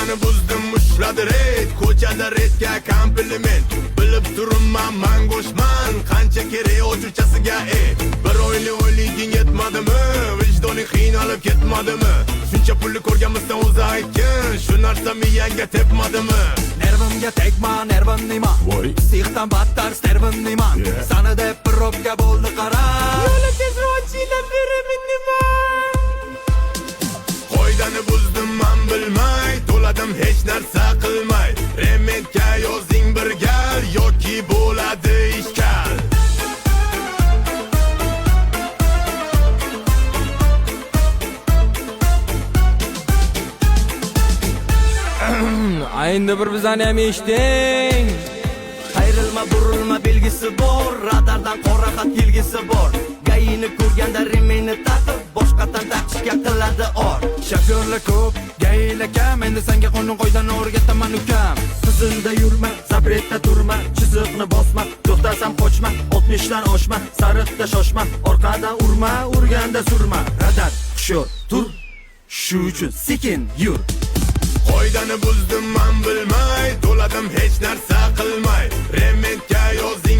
Qoidani buzdim ushladi red, ko'chada redga kompliment. Bilib turibman man go'shman, qancha kerak o'chirchasiga bir o'yliging yetmadimi, vijdoning qiynalib ketmadimi? Shuncha pulni ko'rganmisan o'zi aytgin, shu narsa miyangga tepmadimi? Nervimga tegma, nervimniyman. Sixdan battar stervimniyman. Sana deb probga bo'ldi qara. Yo'li tezrochidan beri minniman. Qoidani buzdim man bilmay, to'ladim hech narsa qilmay. Rementga yozing bir gal yoki bo'ladi ishkal. Endi bir bizani ham eshiting. Qayrilma burilma belgisi bor, radardan qora xat kelgisi bor. Gayini ko'rganda remeni taqib, boshqatdan taqishga qiladi or. Shofyorlar ko'p, gaylar kam, endi senga qonun qoidani o'rgataman ukam. Qizilda yurma, zapretda turma, chiziqni bosma, to'xtasam qochma, 60 dan oshma, sariqda shoshma, orqadan urma, urganda surma. Radar, hushyor, tur. Shu uchun sekin yur. Qoidani buzdim man bilmay, to'ladim hech narsa qilmay. Rementga yozing